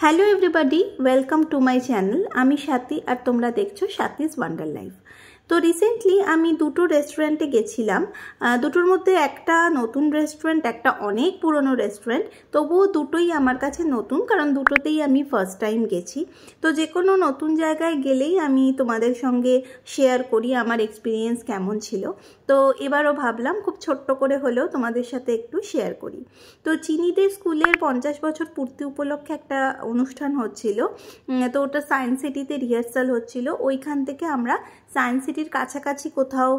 Hello everybody, welcome to my channel. আমি স্বাতি আর তোমরা দেখছো স্বাতিস ওয়ান্ডার লাইফ। তো রিসেন্টলি আমি দুটো রেস্টুরেন্টে গেছিলাম। দুটোর মধ্যে একটা নতুন রেস্টুরেন্ট, একটা অনেক পুরনো রেস্টুরেন্ট। তবুও দুটোই আমার কাছে নতুন, কারণ দুটোতেই আমি ফার্স্ট টাইম গেছি। তো যে কোনো নতুন জায়গায় গেলেই আমি তোমাদের সঙ্গে শেয়ার করি আমার এক্সপিরিয়েন্স কেমন ছিল। তো এবারও ভাবলাম খুব ছোট্ট করে হলেও তোমাদের সাথে একটু শেয়ার করি। তো চিনিদের স্কুলের 50 বছর পূর্তি উপলক্ষে একটা অনুষ্ঠান হচ্ছিল। তো ওটা সায়েন্স সিটিতে রিহার্সাল হচ্ছিল। ওইখান থেকে আমরা সায়েন্স সিটির কাছাকাছি কোথাও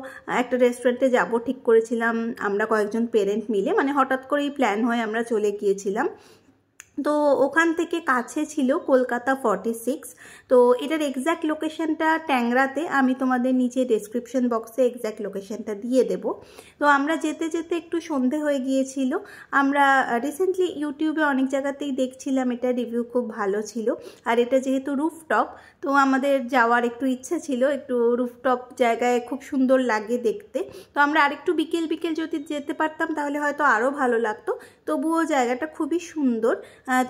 একটা রেস্টুরেন্টে যাব ঠিক করেছিলাম আমরা কয়েকজন পেরেন্ট মিলে, মানে হঠাৎ করেই প্ল্যান হয়ে আমরা চলে গিয়েছিলাম। তো ওখান থেকে কাছে ছিল কলকাতা 46। তো এটার এক্স্যাক্ট লোকেশনটা ট্যাংরাতে, আমি তোমাদের নিচে ডেসক্রিপশন বক্সে এক্স্যাক্ট লোকেশনটা দিয়ে দেব। তো আমরা যেতে যেতে একটু সন্ধে হয়ে গিয়েছিল। আমরা রিসেন্টলি ইউটিউবে অনেক জায়গাতেই দেখছিলাম এটা রিভিউ খুব ভালো ছিল। আর এটা যেহেতু রুফটপ, তো আমাদের যাওয়ার একটু ইচ্ছা ছিল, একটু রুফটপ জায়গায় খুব সুন্দর লাগে দেখতে। তো আমরা আরেকটু বিকেল বিকেল যদি যেতে পারতাম তাহলে হয়তো আরও ভালো লাগতো। তবুও জায়গাটা খুবই সুন্দর।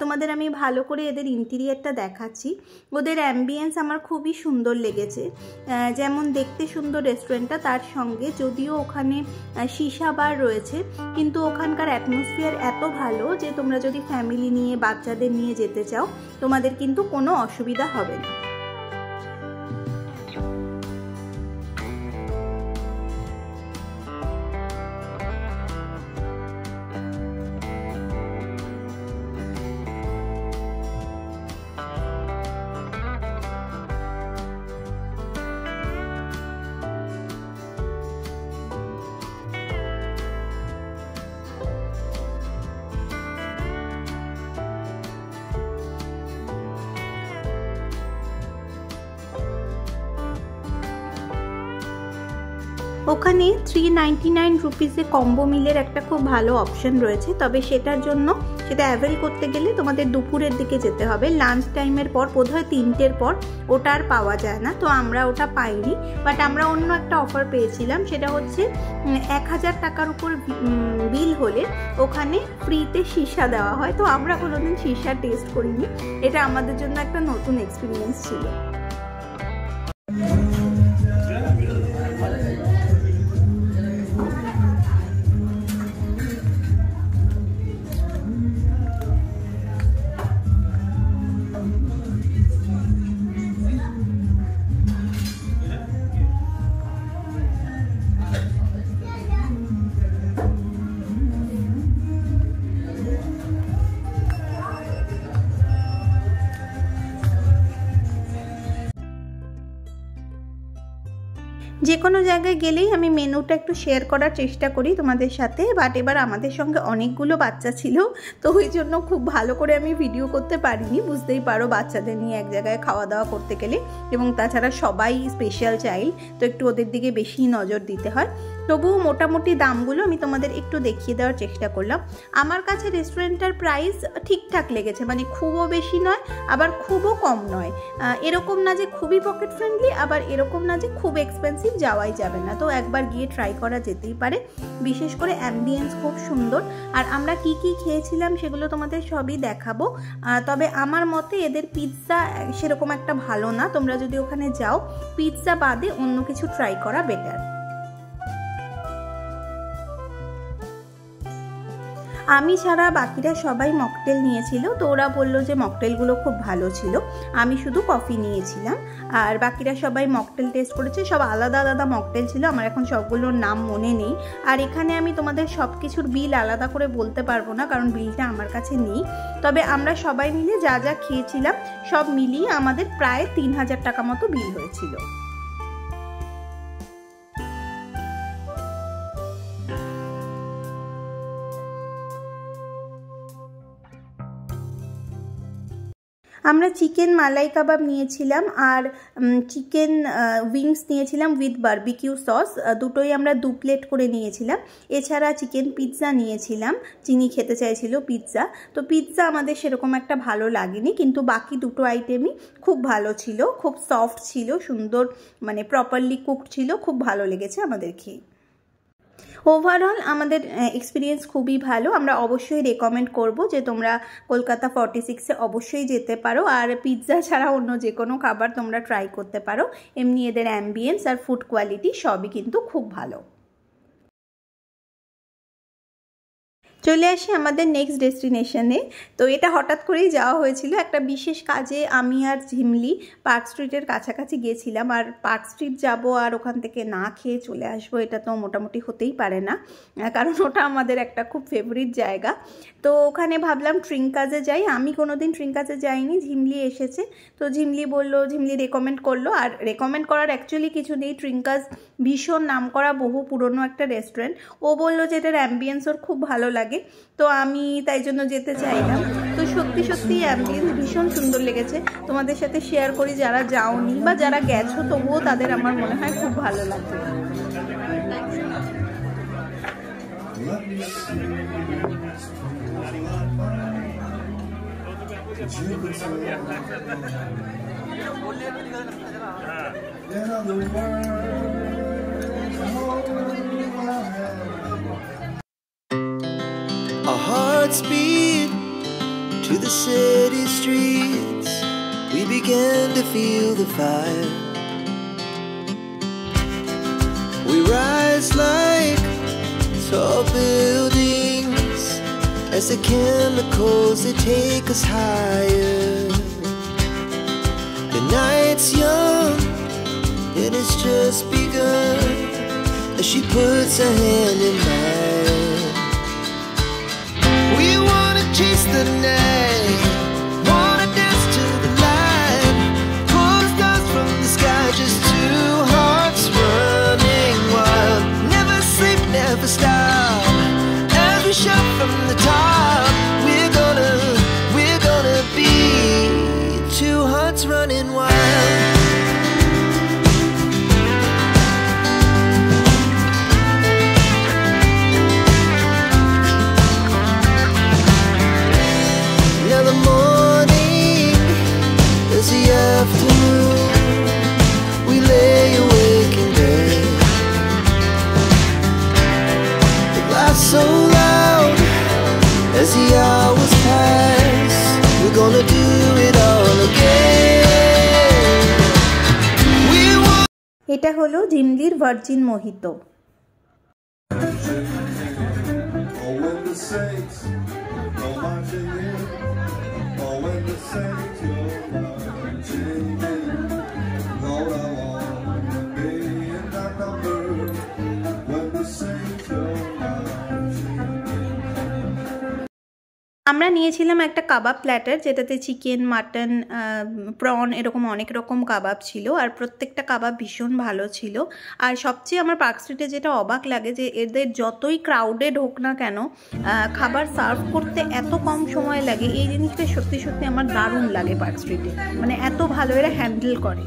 তোমাদের আমি ভালো করে এদের ইন্টেরিয়ারটা দেখাচ্ছি। ওদের অ্যাম্বিয়েন্স আমার খুবই সুন্দর লেগেছে। যেমন দেখতে সুন্দর রেস্টুরেন্টটা, তার সঙ্গে যদিও ওখানে সীসা বার রয়েছে, কিন্তু ওখানকার অ্যাটমসফিয়ার এত ভালো যে তোমরা যদি ফ্যামিলি নিয়ে বাচ্চাদের নিয়ে যেতে চাও তোমাদের কিন্তু কোনো অসুবিধা হবে না। ওখানে 399 রুপিসে কম্বো মিলের একটা খুব ভালো অপশন রয়েছে, তবে সেটা অ্যাভেল করতে গেলে তোমাদের দুপুরের দিকে যেতে হবে। লাঞ্চ টাইমের পর, বোধহয় 3টের পর ওটা আর পাওয়া যায় না। তো আমরা ওটা পাইনি, বাট আমরা অন্য একটা অফার পেয়েছিলাম। সেটা হচ্ছে 1000 টাকার উপর বিল হলে ওখানে ফ্রিতে সীসা দেওয়া হয়। তো আমরা কোনোদিন সীসা টেস্ট করিনি, এটা আমাদের জন্য একটা নতুন এক্সপিরিয়েন্স ছিল। যে কোনো জায়গায় গেলেই আমি মেনুটা একটু শেয়ার করার চেষ্টা করি তোমাদের সাথে, বাট এবার আমাদের সঙ্গে অনেকগুলো বাচ্চা ছিল, তো ওই জন্য খুব ভালো করে আমি ভিডিও করতে পারিনি। বুঝতেই পারো বাচ্চাদের নিয়ে এক জায়গায় খাওয়া দাওয়া করতে গেলে, এবং তাছাড়া সবাই স্পেশাল চাইল্ড, তো একটু ওদের দিকে বেশি নজর দিতে হয়। তবুও মোটামুটি দামগুলো আমি তোমাদের একটু দেখিয়ে দেওয়ার চেষ্টা করলাম। আমার কাছে রেস্টুরেন্টটার প্রাইস ঠিকঠাক লেগেছে, মানে খুবও বেশি নয় আবার খুবও কম নয়। এরকম না যে খুবই পকেট ফ্রেন্ডলি, আবার এরকম না যে খুব এক্সপেন্সিভ, যাওয়াই যাবে না। তো একবার গিয়ে ট্রাই করা যেতেই পারে। বিশেষ করে অ্যাম্বিয়েন্স খুব সুন্দর। আর আমরা কি কি খেয়েছিলাম সেগুলো তোমাদের সবই দেখাবো। তবে আমার মতে এদের পিৎজা সেরকম একটা ভালো না। তোমরা যদি ওখানে যাও, পিৎজা বাদে অন্য কিছু ট্রাই করা বেটার। আমি ছাড়া বাকিরা সবাই মকটেল নিয়েছিল। তো ওরা বললো যে মকটেলগুলো খুব ভালো ছিল। আমি শুধু কফি নিয়েছিলাম, আর বাকিরা সবাই মকটেল টেস্ট করেছে। সব আলাদা আলাদা মকটেল ছিল, আমার এখন সবগুলোর নাম মনে নেই। আর এখানে আমি তোমাদের সব কিছুর বিল আলাদা করে বলতে পারবো না, কারণ বিলটা আমার কাছে নেই। তবে আমরা সবাই মিলে যা যা খেয়েছিলাম সব মিলিয়ে আমাদের প্রায় 3000 টাকা মতো বিল হয়েছিল। আমরা চিকেন মালাই কাবাব নিয়েছিলাম আর চিকেন উইংস নিয়েছিলাম উইথ বারবিকিউ সস। দুটোই আমরা 2 প্লেট করে নিয়েছিলাম। এছাড়া চিকেন পিৎজা নিয়েছিলাম, চিনি খেতে চাইছিল পিৎজা। তো পিৎজা আমাদের সেরকম একটা ভালো লাগেনি, কিন্তু বাকি দুটো আইটেমই খুব ভালো ছিল, খুব সফট ছিল, সুন্দর, মানে প্রপারলি কুকড ছিল, খুব ভালো লেগেছে আমাদের খেয়ে। ওভারঅল আমাদের এক্সপিরিয়েন্স খুবই ভালো। আমরা অবশ্যই রেকমেন্ড করব যে তোমরা কলকাতা 46-এ অবশ্যই যেতে পারো, আর পিৎজা ছাড়া অন্য যে কোনো খাবার তোমরা ট্রাই করতে পারো। এমনি এদের অ্যাম্বিয়েন্স আর ফুড কোয়ালিটি সবই কিন্তু খুব ভালো। চলে আসি আমাদের নেক্সট ডেস্টিনেশনে। তো এটা হঠাৎ করেই যাওয়া হয়েছিল, একটা বিশেষ কাজে আমি আর ঝিমলি পার্ক স্ট্রিটের কাছাকাছি গিয়েছিলাম। আর পার্ক স্ট্রিট যাব আর ওখান থেকে না খেয়ে চলে আসবো, এটা তো মোটামুটি হতেই পারে না, কারণ ওটা আমাদের একটা খুব ফেভারিট জায়গা। তো ওখানে ভাবলাম ট্রিঙ্কাজে যাই। আমি কোনোদিন ট্রিঙ্কাজে যাইনি, ঝিমলি এসেছে, তো ঝিমলি বললো, ঝিমলি রেকমেন্ড করলো। আর রেকমেন্ড করার অ্যাকচুয়ালি কিছু নেই, ট্রিঙ্কাজ ভীষণ নামকরা বহু পুরনো একটা রেস্টুরেন্ট। ও বললো যে এটার অ্যাম্বিয়েন্স ওর খুব ভালো লাগে, তো আমি তাই জন্য যেতে চাইলাম। তো সত্যি সত্যি অ্যাম্বিয়েন্স ভীষণ সুন্দর লেগেছে। তোমাদের সাথে শেয়ার করি, যারা যাওনি বা যারা গেছো তবুও তাদের আমার মনে হয় খুব ভালো লাগবে। Our hearts beat to the city streets. We began to feel the fire. We rise like tall buildings as the chemicals, they take us higher. The night's young and it's just begun as she puts her hand in mine. We wanna chase the night, wanna dance to the light, pull the stars from the sky, just two hearts running wild. Never sleep, never stop, as we shout from the top. We're gonna be two hearts running wild. So loud as the hours pass, we're gonna do it all again. এটা হলো ঝিমলির virgin mojito. আমরা নিয়েছিলাম একটা কাবাব platter, যেটাতে chicken, mutton, prawn এরকম অনেক রকম কাবাব ছিল, আর প্রত্যেকটা কাবাব ভীষণ ভালো ছিল। আর সবচেয়ে আমার পার্ক স্ট্রিটে যেটা অবাক লাগে যে এদের যতই ক্রাউডেড হোক না কেন, খাবার সার্ভ করতে এত কম সময় লাগে। এই জিনিসটা সত্যি সত্যি আমার দারুণ লাগে পার্ক স্ট্রিটে, মানে এত ভালো এরা হ্যান্ডেল করে।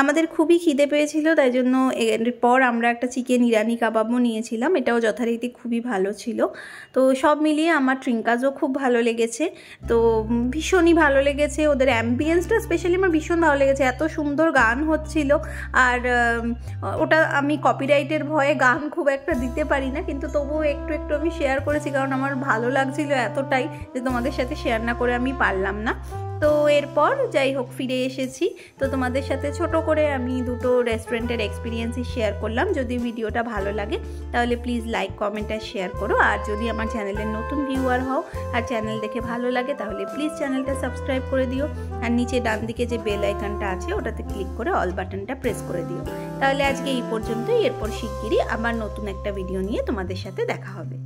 আমাদের খুবই খিদে পেয়েছিল, তাই জন্য এরপর আমরা একটা চিকেন ইরানি কাবাবও নিয়েছিলাম, এটাও যথারীতি খুবই ভালো ছিল। তো সব মিলিয়ে আমার ট্রিঙ্কাজও খুব ভালো লেগেছে, তো ভীষণই ভালো লেগেছে। ওদের অ্যাম্বিয়েন্সটা স্পেশালি আমার ভীষণ ভালো লেগেছে, এত সুন্দর গান হচ্ছিল। আর ওটা আমি কপিরাইটের ভয়ে গান খুব একটা দিতে পারি না, কিন্তু তবুও একটু একটু আমি শেয়ার করেছি, কারণ আমার ভালো লাগছিল এতটাই যে তোমাদের সাথে শেয়ার না করে আমি পারলাম না। তো এরপর যাই হোক ফিরে এসেছি, তো তোমাদের সাথে ছোট করে আমি দুটো রেস্টুরেন্টের এক্সপিরিয়েন্সই শেয়ার করলাম। যদি ভিডিওটা ভালো লাগে তাহলে প্লিজ লাইক, কমেন্ট আর শেয়ার করো। আর যদি আমার চ্যানেলের নতুন ভিউয়ার হও আর চ্যানেল দেখে ভালো লাগে তাহলে প্লিজ চ্যানেলটা সাবস্ক্রাইব করে দিও, আর নিচে ডান দিকে যে বেল আইকনটা আছে ওটাতে ক্লিক করে অল বাটনটা প্রেস করে দিও। তাহলে আজকে এই পর্যন্তই, এরপর শিগগিরই আবার নতুন একটা ভিডিও নিয়ে তোমাদের সাথে দেখা হবে।